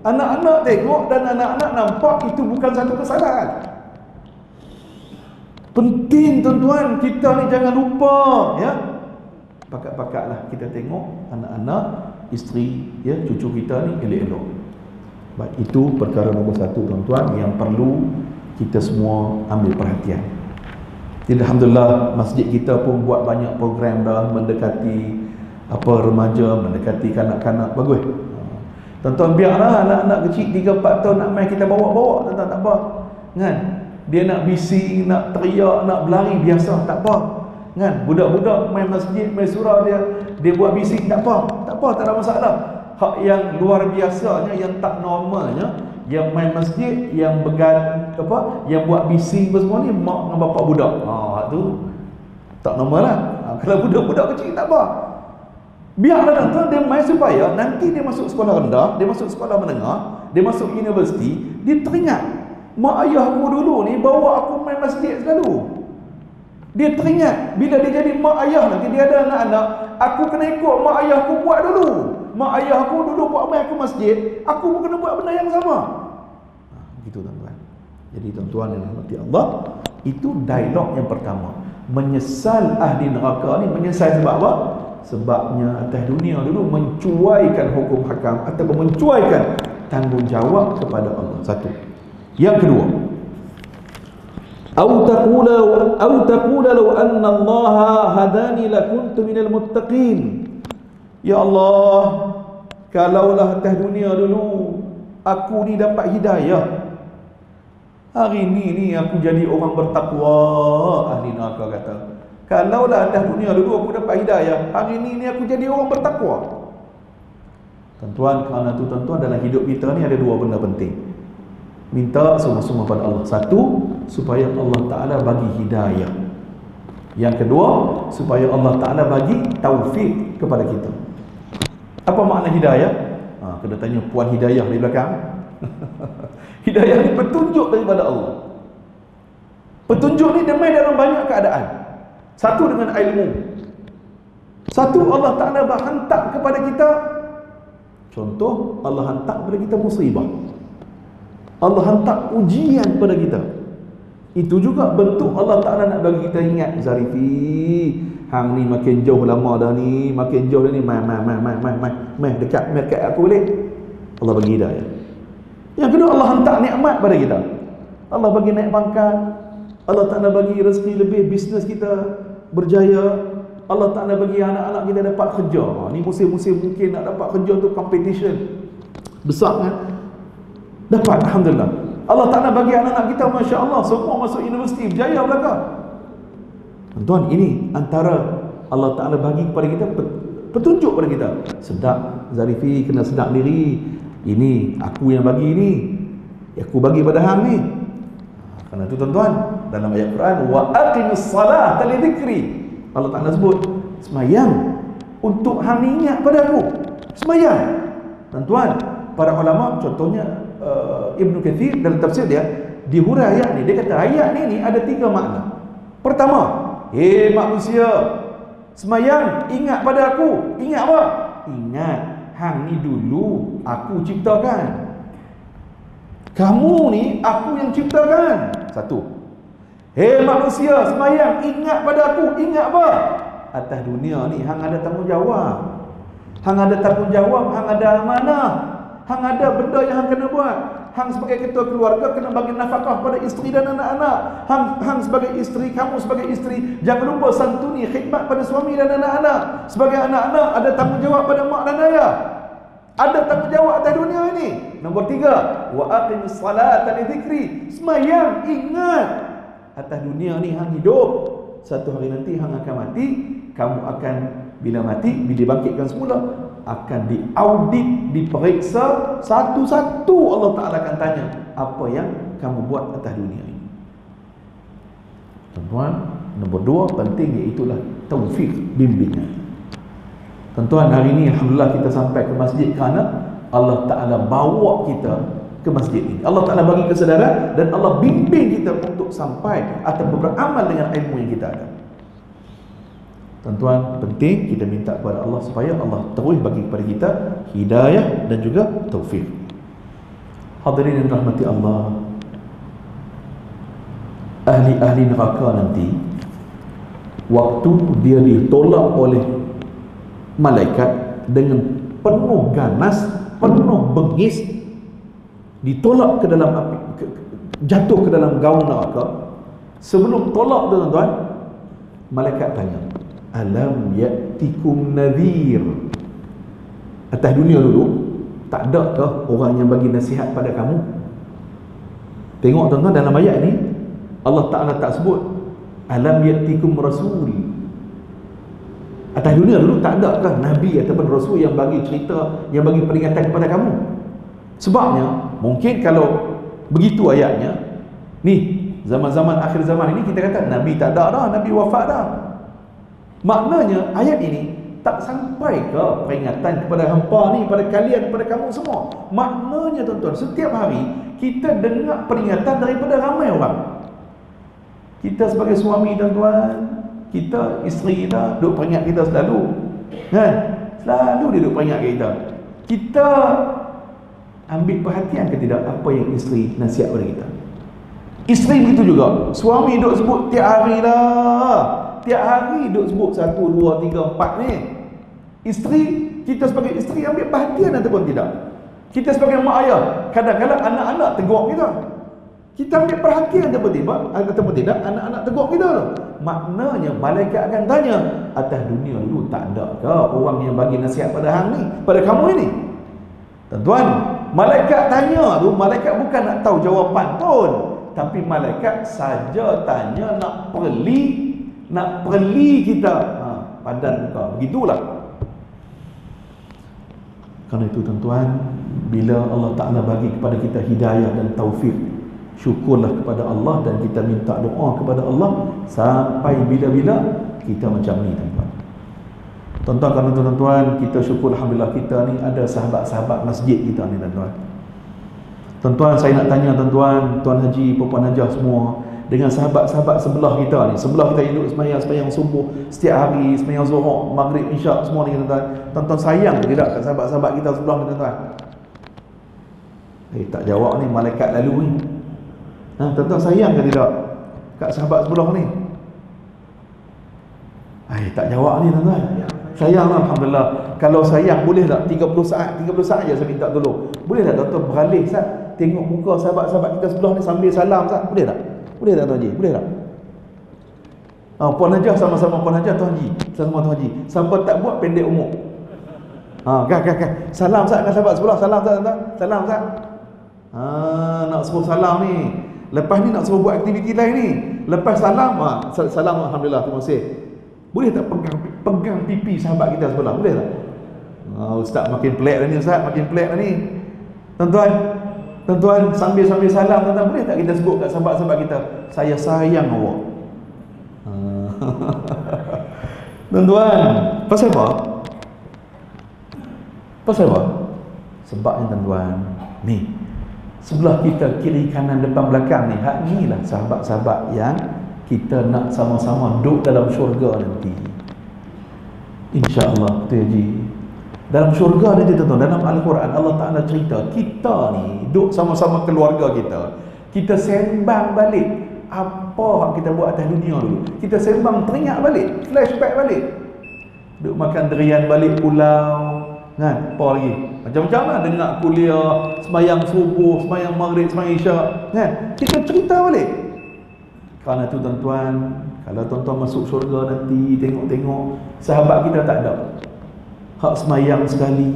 anak-anak tengok dan anak-anak nampak itu bukan satu kesalahan. Penting tuan-tuan, kita ni jangan lupa ya. Pakat-pakatlah kita tengok anak-anak, isteri, ya, cucu kita ni elok-elok. Baik, itu perkara nombor satu tuan-tuan yang perlu kita semua ambil perhatian. Jadi alhamdulillah masjid kita pun buat banyak program dah mendekati remaja, mendekati kanak-kanak, bagus. Tuan-tuan biarlah anak-anak kecil 3-4 tahun nak main, kita bawa-bawa, tuan-tuan, tak apa. Kan? Dia nak bising, nak teriak, nak berlari biasa, tak apa. Kan? Budak-budak main masjid, main surau dia buat bising, tak apa, tak ada masalah. Hak yang luar biasanya, yang tak normalnya, yang main masjid, yang yang buat bising semua ni mak dengan bapak budak. Tu tak normal lah. Kalau budak-budak kecil tak apa. Biarlah tuan dia main supaya nanti dia masuk sekolah rendah, dia masuk sekolah menengah, dia masuk universiti, dia teringat mak ayah aku dulu ni bawa aku main masjid selalu. Dia teringat bila dia jadi mak ayah nanti dia ada anak-anak, aku kena ikut mak ayah aku buat dulu. Mak ayah aku dulu buat main aku masjid, aku pun kena buat benda yang sama. Begitu tuan-tuan. Jadi tuan-tuan yang dirahmati Allah, itu dialog yang pertama. Menyesal ahli neraka ni, menyesal sebab apa? Sebabnya atas dunia dulu mencuaikan hukum hakam ataupun mencuaikan tanggungjawab kepada Allah. Satu. Yang kedua, au taqula law anna Allah hadani lakuntu minal muttaqin. Ya Allah, kalaulah atas dunia dulu aku ni dapat hidayah, hari ni aku jadi orang bertakwa. Ahli neraka kata, kalaulah atas dunia dulu aku dapat hidayah, hari ni aku jadi orang bertakwa. Tuan-tuan, kerana tu tuan-tuan, dalam hidup kita ni ada dua benda penting. Minta sungguh-sungguh pada Allah. Satu, supaya Allah Ta'ala bagi hidayah. Yang kedua, supaya Allah Ta'ala bagi taufik kepada kita. Apa makna hidayah? Kena tanya Puan Hidayah di belakang. Hidayah ni petunjuk daripada Allah. Petunjuk ni dia main dalam banyak keadaan. Satu dengan ilmu. Satu, Allah Ta'ala hantar kepada kita. Contoh, Allah hantar kepada kita musibah. Allah hantar ujian kepada kita. Itu juga bentuk Allah Ta'ala nak bagi kita ingat, Zarifi, hang ni makin jauh lama dah ni, makin jauh dah ni, mai dekat aku boleh. Allah bagi hidayah. Yang kedua, Allah hantar nikmat pada kita. Allah bagi naik pangkat, Allah Ta'ala bagi rezeki lebih, bisnes kita berjaya, Allah Ta'ala bagi anak-anak kita dapat kerja. Ni musim-musim mungkin nak dapat kerja tu competition besar kan. Dapat, alhamdulillah. Allah Ta'ala bagi anak-anak kita, Masya Allah, semua masuk universiti, berjaya belaka. Tuan, ini antara Allah Ta'ala bagi kepada kita, petunjuk kepada kita. Sedap, Zarifi, kena sedap diri. Ini, aku yang bagi ini, aku bagi pada hang ni. Kerana itu tuan-tuan, dalam ayat Quran, wa aqimus salah li dzikri, Allah Ta'ala sebut, semayang untuk hang ni ingat pada aku. Semayang. Tuan-tuan, para ulama, contohnya Ibnu Kathir dalam tafsir dia, di huraian ayat ni, dia kata ayat ni ada 3 makna. Pertama, manusia, semayang ingat pada aku. Ingat apa? Ingat hang ni dulu aku ciptakan. Kamu ni aku yang ciptakan. Satu. Manusia, semayang ingat pada aku. Ingat apa? Atas dunia ni hang ada tanggungjawab. Hang ada tanggungjawab, hang ada amanah. Hang ada benda yang hang kena buat. Hang sebagai ketua keluarga kena bagi nafkah pada isteri dan anak-anak. Hang sebagai isteri, kamu sebagai isteri, jangan lupa santuni khidmat pada suami dan anak-anak. Sebagai anak-anak ada tanggungjawab pada mak dan ayah. Ada tanggungjawab atas dunia ini. Nombor 3, wa aqimis salata li dzikri. Sembahyang, ingat atas dunia ni hang hidup. Satu hari nanti hang akan mati. Kamu akan bila mati, bila dibangkitkan semula, akan diaudit, diperiksa satu-satu. Allah Ta'ala akan tanya apa yang kamu buat atas dunia ini. Tuan-tuan, nombor 2 penting, iaitulah taufik, bimbingan. Tuan-tuan, hari ini alhamdulillah kita sampai ke masjid kerana Allah Ta'ala bawa kita ke masjid ini. Allah Ta'ala bagi kesedaran dan Allah bimbing kita untuk sampai atau beramal dengan ilmu yang kita ada. Tuan-tuan, penting kita minta kepada Allah supaya Allah terus bagi kepada kita hidayah dan juga taufik. Hadirin yang rahmati Allah, ahli-ahli neraka nanti, waktu dia ditolak oleh malaikat dengan penuh ganas, penuh bengis, ditolak ke dalam api, jatuh ke dalam gaung neraka. Sebelum tolak, tuan-tuan, malaikat tanya, alam ya'tikum nadhir. Atas dunia dulu, tak ada ke orang yang bagi nasihat pada kamu? Tengok tuan-tuan, dalam ayat ni Allah Ta'ala tak sebut alam ya'tikum rasul. Atas dunia dulu tak ada kan Nabi ataupun Rasul yang bagi cerita, yang bagi peringatan kepada kamu? Sebabnya mungkin kalau begitu ayatnya, ni zaman-zaman akhir zaman ini kita kata Nabi tak ada dah, Nabi wafat dah. Maknanya ayat ini tak sampai ke peringatan kepada hampa ni, pada kalian, kepada kamu semua. Maknanya tuan-tuan, setiap hari kita dengar peringatan daripada ramai orang. Kita sebagai suami, tuan-tuan, kita, isteri kita duk peringat kita selalu, kan? Selalu dia duk peringat kita. Kita ambil perhatian ke tidak apa yang isteri nasihat pada kita? Isteri begitu juga. Suami duk sebut tiap hari lah, tiap hari duk sebut 1, 2, 3, 4 ni. Isteri, kita sebagai isteri ambil perhatian ataupun tidak? Kita sebagai mak ayah, kadang-kadang anak-anak tegur kita. Kita ambil perhatian ataupun tidak anak-anak tegur kita tu. Maknanya malaikat akan tanya, atas dunia dulu tak ada ke orang yang bagi nasihat pada hang ni, pada kamu ini? Tuan-tuan, malaikat tanya tu, malaikat bukan nak tahu jawapan pun, tapi malaikat saja tanya nak perli kita. Padan muka, begitulah. Kerana itu tuan-tuan, bila Allah Ta'ala bagi kepada kita hidayah dan taufik, syukurlah kepada Allah dan kita minta doa kepada Allah sampai bila-bila kita macam ni, tuan-tuan. Tuan-tuan, kerana tuan-tuan, kita syukur alhamdulillah kita ni ada sahabat-sahabat masjid kita ni, tuan-tuan. Tuan-tuan, saya nak tanya tuan-tuan, Tuan Haji, Puan Hajah semua, dengan sahabat-sahabat sebelah kita ni, sebelah kita yang duduk sembahyang subuh setiap hari, sembahyang zuhur, maghrib, isyak semua ni, tuan-tuan. Tuan-tuan sayang ke tidak kat sahabat-sahabat kita sebelah ni, tuan-tuan? Tak jawab ni, malaikat lalu ni. Tuan-tuan sayang ke tidak kat sahabat sebelah ni? Tak jawab ni, tuan-tuan. Sayang lah, alhamdulillah. Kalau sayang, boleh tak 30 saat je saya minta tolong. Boleh tak tuan-tuan beralih sat, tengok muka sahabat-sahabat kita sebelah ni sambil salam sat? Boleh tak? Boleh tak Tuan Haji? Boleh tak? Puan Hajah sama-sama Puan Hajah, Tuan Haji sama Tuan Haji. Siapa tak buat pendek umur. Kan. Salam sat dengan sahabat sebelah, salam sat, tuan-tuan. Salam sat. Nak suruh salam ni. Lepas ni nak suruh buat aktiviti lain ni. Lepas salam, salam alhamdulillah, terima kasih. Boleh tak pegang pipi sahabat kita sebelah? Boleh tak? Ustaz makin pelik dah ni, Ustaz makin pelik dah ni. Tuan-tuan, sambil salam, tuan-tuan, boleh tak kita sebut kat sahabat-sahabat kita, saya sayang awak? Tuan-tuan, pasal apa? Sebabnya tuan-tuan, ni sebelah kita, kiri kanan depan belakang ni, hak ni lah sahabat-sahabat yang kita nak sama-sama duduk dalam syurga nanti, insya-Allah. Tu Haji, dalam syurga nanti tuan-tuan, dalam Al-Quran Allah Ta'ala cerita kita ni duduk sama-sama keluarga kita sembang balik apa yang kita buat atas dunia dulu. Kita sembang, teringat balik, flashback balik, duduk makan durian balik pulau, Kan? Apa lagi? Macam-macam lah, dengar kuliah, sembahyang subuh, sembahyang maghrib, sembahyang isyak. Kan? Kita cerita balik. Kerana tu tuan-tuan, kalau tuan-tuan masuk syurga nanti, tengok-tengok sahabat kita tak ada. Hak sembahyang sekali,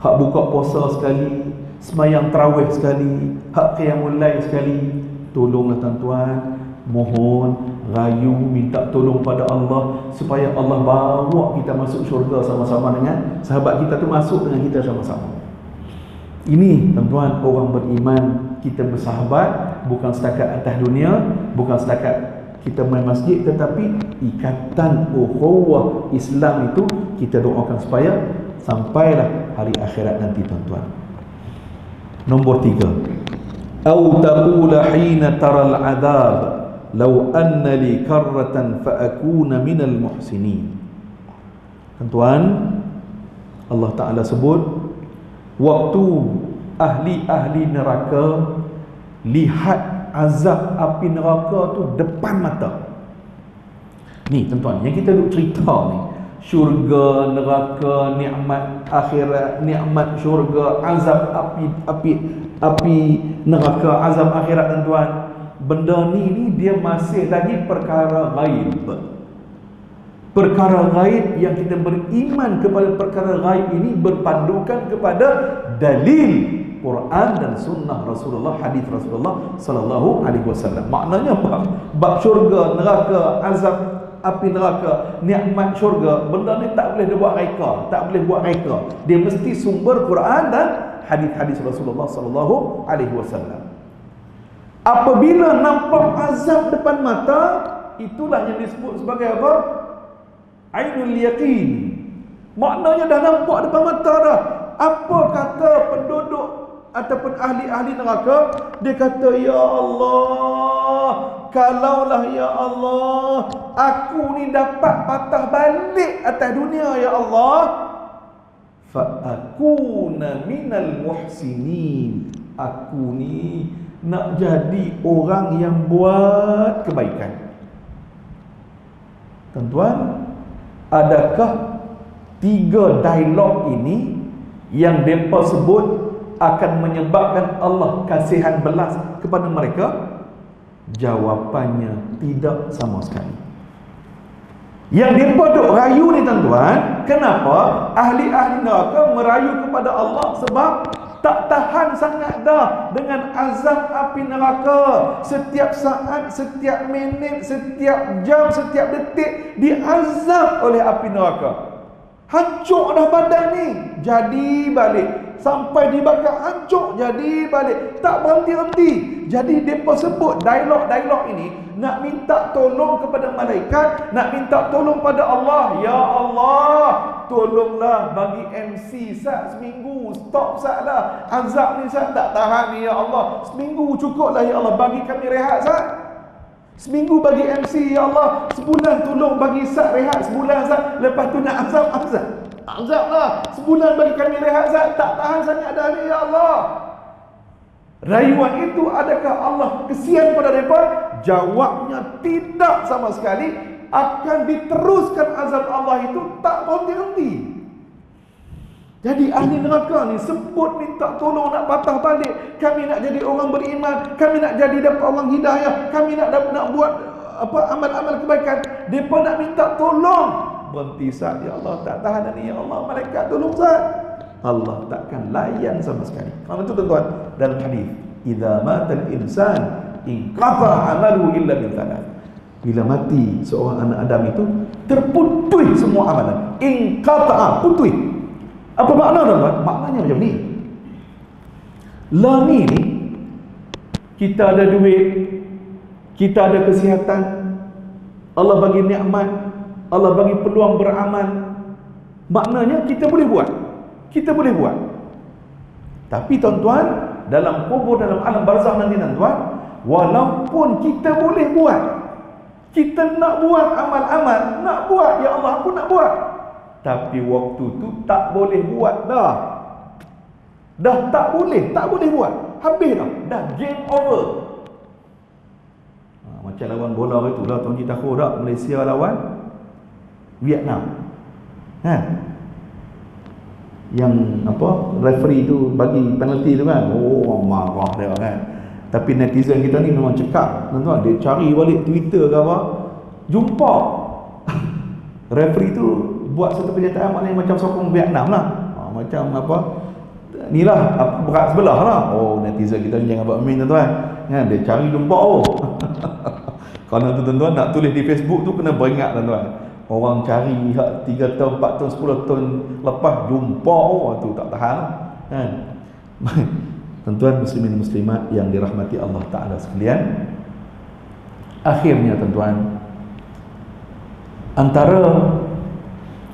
hak buka puasa sekali, sembahyang tarawih sekali, hak qiyamul lail sekali. Tolonglah tuan-tuan, mohon, rayu, minta tolong pada Allah supaya Allah bawa kita masuk syurga sama-sama dengan sahabat kita tu, masuk dengan kita sama-sama. Ini tuan-tuan, orang beriman, kita bersahabat bukan setakat atas dunia, bukan setakat kita main masjid, tetapi ikatan ukhuwah Islam itu kita doakan supaya sampailah hari akhirat nanti tuan-tuan. Nombor 3, أو تقول حين ترى العذاب لو أن لي كرة فأكون من المحسنين. Tuan-tuan, Allah Ta'ala sebut waktu ahli-ahli neraka lihat azab api neraka tu depan mata. Ni tuan-tuan, yang kita duk cerita ni, syurga, neraka, nikmat akhirat, nikmat syurga, azab api neraka, azab akhirat tuan-tuan. Benda ni dia masih lagi perkara ghaib. Perkara ghaib yang kita beriman kepada perkara ghaib ini berpandukan kepada dalil Quran dan sunnah Rasulullah, hadis Rasulullah sallallahu alaihi wasallam. Maknanya bab syurga, neraka, azab api neraka, nikmat syurga, benda ni tak boleh dia buat reka, tak boleh buat reka. Dia mesti sumber Quran dan hadis-hadis Rasulullah sallallahu alaihi wasallam. Apabila nampak azab depan mata, itulah yang disebut sebagai apa? Ainul yaqin. Maknanya dah nampak depan mata dah. Apa kata penduduk ataupun ahli-ahli neraka? Dia kata, ya Allah, kalaulah ya Allah aku ni dapat patah balik atas dunia ya Allah, fa akuna minal muhsinin, aku ni nak jadi orang yang buat kebaikan. Tuan-tuan, adakah 3 dialog ini yang mereka sebut akan menyebabkan Allah kasihan belas kepada mereka? Jawapannya tidak sama sekali. Yang mereka duk rayu ni tuan-tuan, kenapa ahli-ahli neraka merayu kepada Allah? Sebab tak tahan sangat dah dengan azab api neraka. Setiap saat, setiap minit, setiap jam, setiap detik diazab oleh api neraka. Hancur dah badan ni, jadi balik. Sampai dibakar, hancur, jadi balik. Tak berhenti-henti. Jadi mereka sebut dialog-dialog ini nak minta tolong kepada malaikat, nak minta tolong pada Allah. Ya Allah, tolonglah bagi MC Sat seminggu, stop Sat lah, azab ni Sat tak tahan ni ya Allah, seminggu cukuplah ya Allah, bagi kami rehat Sat. Seminggu bagi MC ya Allah, sebulan tolong bagi Sat rehat sebulan Sat, lepas tu nak azab lah, sebulan bagi kami rehat Sat, tak tahan sangat dah ni ya Allah. Rayuan itu adakah Allah kesian pada mereka? Jawabnya tidak sama sekali. Akan diteruskan azab Allah itu tak berhenti-henti. Jadi ahli neraka ni sebut minta tolong nak patah balik, kami nak jadi orang beriman, kami nak jadi dapat orang hidayah, kami nak buat apa amal-amal kebaikan. Depa nak minta tolong. Berhenti Sat ya Allah, tak tahan ni ya Allah, malaikat tolong Sat. Allah takkan layan sama sekali. Karena itu tuan-tuan, dalam hadis, idza matal insan inqata amalu illa min thalath. Bila mati seorang anak Adam itu, terputus semua amalan. Inqata, putus. Apa makna tuan-tuan? Maknanya macam ni. Lah ni kita ada duit, kita ada kesihatan, Allah bagi nikmat, Allah bagi peluang beramal. Maknanya kita boleh buat. Kita boleh buat. Tapi tuan-tuan, dalam kubur, dalam alam barzakh nanti tuan-tuan, walaupun kita boleh buat, kita nak buat amal-amal, nak buat, ya Allah aku nak buat, tapi waktu tu tak boleh buat dah. Dah tak boleh buat. Habis dah game over. Macam lawan bola itu lah, tuan kita tahu tak, Malaysia lawan Vietnam. yang apa, referee tu bagi penalti tu kan, oh marah dia kan. Tapi netizen kita ni memang cekap tuan-tuan, dia cari balik Twitter ke apa, jumpa referee tu buat satu kenyataan maknanya macam sokong Vietnam lah, macam apa ni lah, berat sebelah lah. Oh, netizen kita ni jangan buat main tuan-tuan kan, dia cari jumpa. Oh kerana tu tuan-tuan nak tulis di Facebook tu kena beringat tuan-tuan, orang cari 3 tahun, 4 tahun, 10 tahun lepas jumpa, oh tu tak tahan kan. Tuan-tuan muslimin muslimat yang dirahmati Allah Ta'ala sekalian, akhirnya tuan-tuan, antara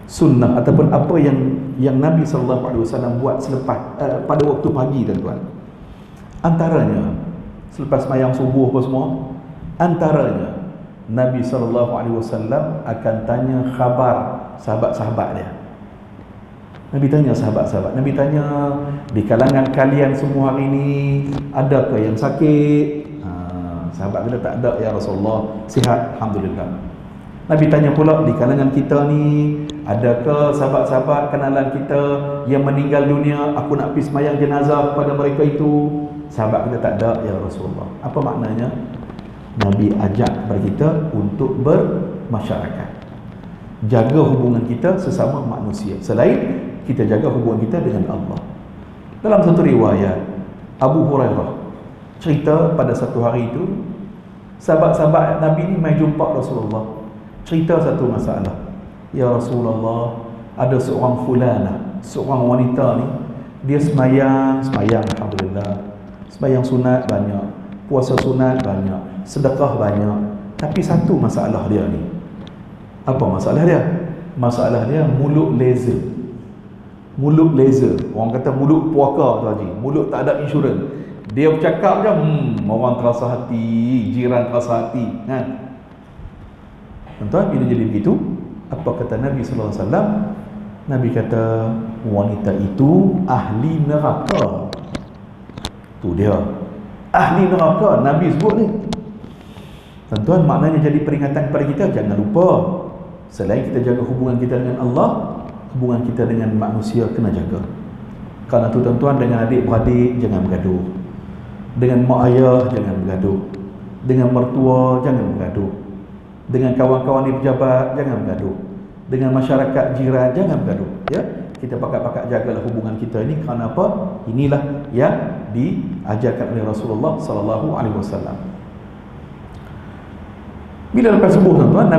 sunnah ataupun apa yang Nabi SAW buat selepas pada waktu pagi tuan-tuan, antaranya selepas sembahyang subuh apa semua, antaranya Nabi SAW akan tanya khabar sahabat-sahabat dia. Nabi tanya sahabat-sahabat, Nabi tanya, di kalangan kalian semua hari ini adakah yang sakit? Sahabat kata tak ada ya Rasulullah, sihat alhamdulillah. Nabi tanya pula, di kalangan kita ni adakah sahabat-sahabat kenalan kita yang meninggal dunia, aku nak pergi sembahyang jenazah kepada mereka itu? Sahabat kata tak ada ya Rasulullah. Apa maknanya? Nabi ajak kepada kita untuk bermasyarakat, jaga hubungan kita sesama manusia, selain kita jaga hubungan kita dengan Allah. Dalam satu riwayat, Abu Hurairah cerita pada satu hari itu, sahabat-sahabat Nabi ni mai jumpa Rasulullah, cerita satu masalah. Ya Rasulullah, ada seorang fulana, seorang wanita ni, dia sembahyang alhamdulillah, sembahyang sunat banyak, puasa sunat banyak, sedekah banyak, tapi satu masalah dia ni. Apa masalah dia? Masalah dia mulut laser. Mulut laser, orang kata mulut puaka tu haji, mulut tak ada insurans. Dia bercakap je, orang terasa hati, jiran terasa hati kan. Tuan-tuan, bila jadi begitu, apa kata Nabi SAW? Nabi kata, wanita itu ahli neraka. Tu dia, ahli neraka, Nabi sebut ni. Tuan-tuan, maknanya jadi peringatan kepada kita, jangan lupa, selain kita jaga hubungan kita dengan Allah, hubungan kita dengan manusia kena jaga. Kerana tu tuan-tuan, dengan adik-beradik jangan bergaduh, dengan mak ayah jangan bergaduh, dengan mertua jangan bergaduh, dengan kawan-kawan di pejabat jangan bergaduh, dengan masyarakat jiran jangan bergaduh. Ya, kita pakat-pakat jagalah hubungan kita ini. Kerana apa? Inilah yang diajarkan oleh Rasulullah SAW. Bila lepas subuh tuan-tuan,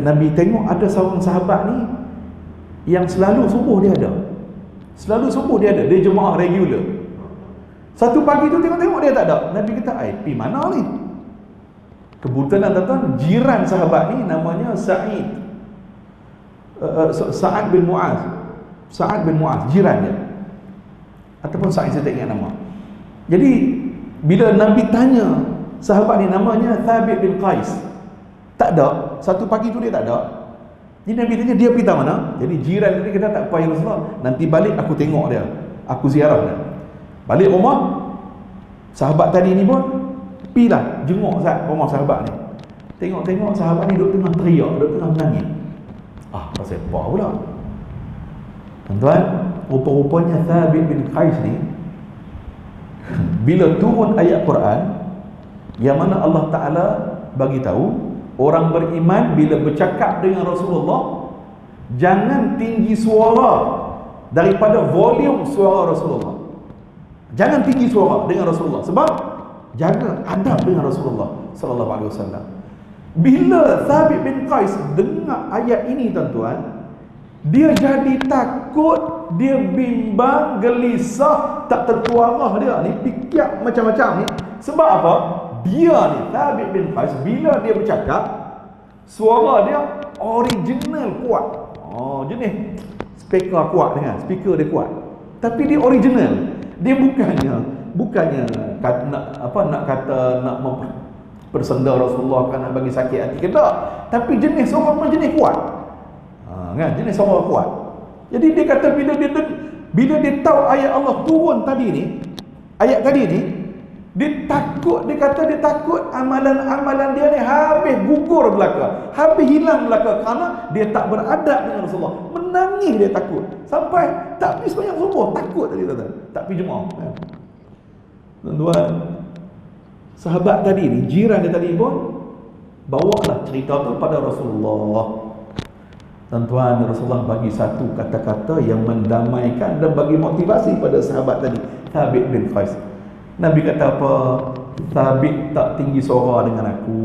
Nabi tengok ada seorang sahabat ni yang selalu subuh dia ada. Selalu subuh dia ada, dia jemaah regular. Satu pagi tu tengok-tengok dia tak ada. Nabi kata, pergi mana ni? Kebetulan tuan-tuan, jiran sahabat ni namanya Sa'ad bin Mu'az. Sa'ad bin Mu'az, jiran dia. Ataupun Sa'id, saya tak ingat nama. Jadi, bila Nabi tanya sahabat ni namanya Thabit bin Qais, tak ada. Satu pagi tu dia tak ada. Jadi Nabi tanya, dia pergi mana? Jadi jiran tadi kata, tak apa ya Rasulullah, nanti balik aku tengok dia, aku ziarah dia. Balik rumah, sahabat tadi ni pun pergilah jenguk rumah sahabat ni. Tengok-tengok sahabat ni duduk tengah teriak, duduk tengah menangis. Pasal apa pula? Tuan-tuan, rupa-rupanya Thabit bin Qais ni, bila turun ayat Quran yang mana Allah Ta'ala bagi tahu, orang beriman bila bercakap dengan Rasulullah jangan tinggi suara daripada volume suara Rasulullah. Jangan tinggi suara dengan Rasulullah, sebab jaga adab dengan Rasulullah sallallahu alaihi wasallam. Bila Thabit bin Qais dengar ayat ini tuan-tuan, dia jadi takut, dia bimbang, gelisah, tak tertuarah dia ni, fikir macam-macam ni. Sebab apa? Dia ni, Thabit bin Qais, bila dia bercakap, suara dia original kuat. Jenis speaker kuat dengan, speaker dia kuat. Tapi dia original. Dia bukannya nak bersenda Rasulullah kan, nak bagi sakit hati ke tak. Tapi jenis suara jenis kuat. Kan, jenis suara kuat. Jadi dia kata bila dia tahu ayat Allah turun tadi ni, ayat tadi ni, Dia takut, dia kata dia takut amalan-amalan dia ni habis gugur belaka, habis hilang belaka kerana dia tak beradab dengan Rasulullah. Menangis dia takut. Sampai tak pergi sebanyak subuh, takut tadi kata. Tak pergi jemaah. Tuan-tuan, sahabat tadi ni, jiran dia tadi pun bawalah cerita tu pada Rasulullah. Tuan-tuan, Rasulullah bagi satu kata-kata yang mendamaikan dan bagi motivasi pada sahabat tadi, Thabit bin Qais. Nabi kata apa? Thabit tak tinggi suara dengan aku.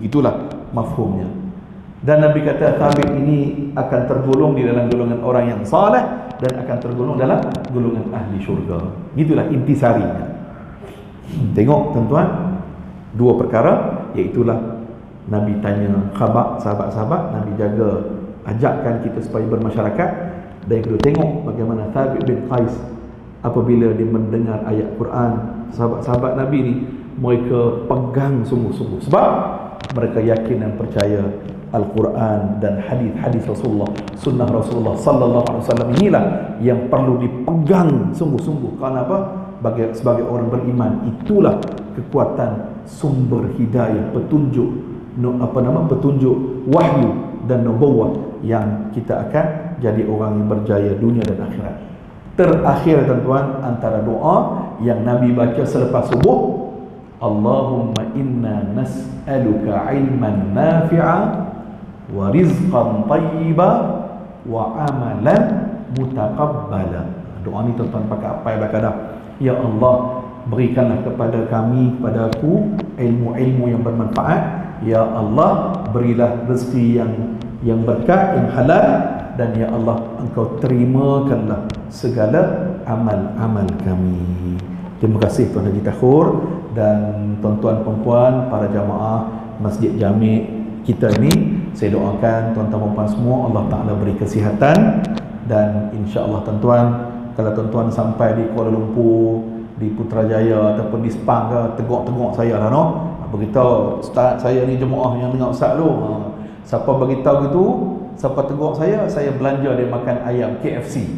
Itulah mafhumnya. Dan Nabi kata Thabit ini akan tergolong di dalam golongan orang yang saleh dan akan tergolong dalam golongan ahli syurga. Itulah intisarinya. Tengok tuan-tuan, dua perkara, iaitulah Nabi tanya khabar sahabat-sahabat, Nabi jaga ajakkan kita supaya bermasyarakat. Dan yang kedua, tengok bagaimana Thabit bin Qais apabila dia mendengar ayat Quran. Sahabat-sahabat Nabi ni mereka pegang sungguh-sungguh sebab mereka yakin dan percaya Al-Quran dan hadis-hadis Rasulullah, sunnah Rasulullah sallallahu alaihi wasallam inilah yang perlu dipegang sungguh-sungguh. Kerana apa? Sebagai orang beriman, itulah kekuatan sumber hidayah, petunjuk petunjuk wahyu dan nubuwah yang kita akan jadi orang yang berjaya dunia dan akhirat. Terakhir tuan-tuan, antara doa yang Nabi baca selepas subuh, Allahumma inna nas'aluka ilman nafi'a wa rizqan tayyiba wa amalan mutaqabbala. Doa ni tuan-tuan pakai apa yang berkadah. Ya Allah, berikanlah kepada kami, kepada aku, ilmu-ilmu yang bermanfaat. Ya Allah, berilah rezeki yang berkat, yang halal. Dan ya Allah, Engkau terimakanlah segala amal-amal kami. Terima kasih Tuan Haji Takhur dan tuan-tuan perempuan, para jamaah Masjid Jami' kita ini. Saya doakan tuan-tuan perempuan semua Allah Ta'ala beri kesihatan. Dan insya-Allah tuan-tuan, kalau tuan-tuan sampai di Kuala Lumpur, di Putrajaya ataupun di Sepang ke, tegak-tegak saya lah no. Beritahu Ustaz, saya ni jemaah yang dengar Ustaz tu. Siapa beritahu gitu, siapa tegur saya belanja dia makan ayam KFC.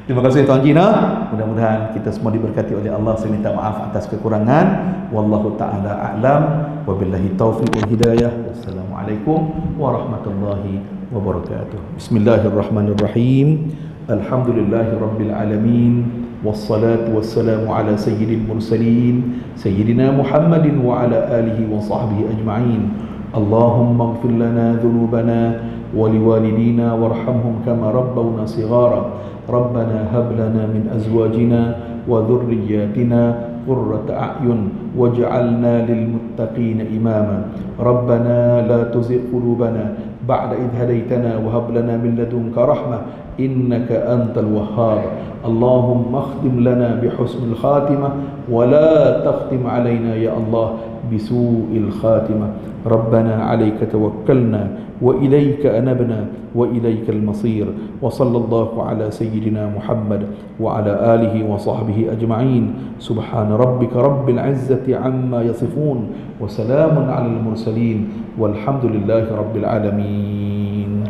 Terima kasih Tuan Cina. Mudah-mudahan kita semua diberkati oleh Allah. Saya minta maaf atas kekurangan. Wallahu ta'ala a'lam. Wabillahi taufiq wal hidayah. Wassalamualaikum warahmatullahi wabarakatuh. Bismillahirrahmanirrahim. Alhamdulillahi rabbil alamin. Wassalatu wassalamu ala sayyidil mursalin sayyidina Muhammadin wa ala alihi wa sahbihi ajma'in. Allahumma ighfir lana dhunubana wa liwalidina warhamhum kama rabbawna shighara. Rabbana hab lana min azwajina wa dhurriyyatina qurrata a'yun waj'alna lil muttaqina imama. Rabbana la tuzigh qulubana ba'da idh hadaytana wa hab lana min ladunka rahmah innaka antal wahhab. Allahumma khtim lana bihusnil khatimah wa la takhtim alaina ya Allah bisu'il khatimah. Rabbana 'alaika tawakkalna wa ilayka anabna wa ilaykal masir. Wa sallallahu ala sayyidina Muhammad wa ala alihi wa sahbihi ajma'in. Subhana rabbika rabbil 'izzati 'amma yasifun wa salamun 'alal mursalin walhamdulillahi rabbil alamin.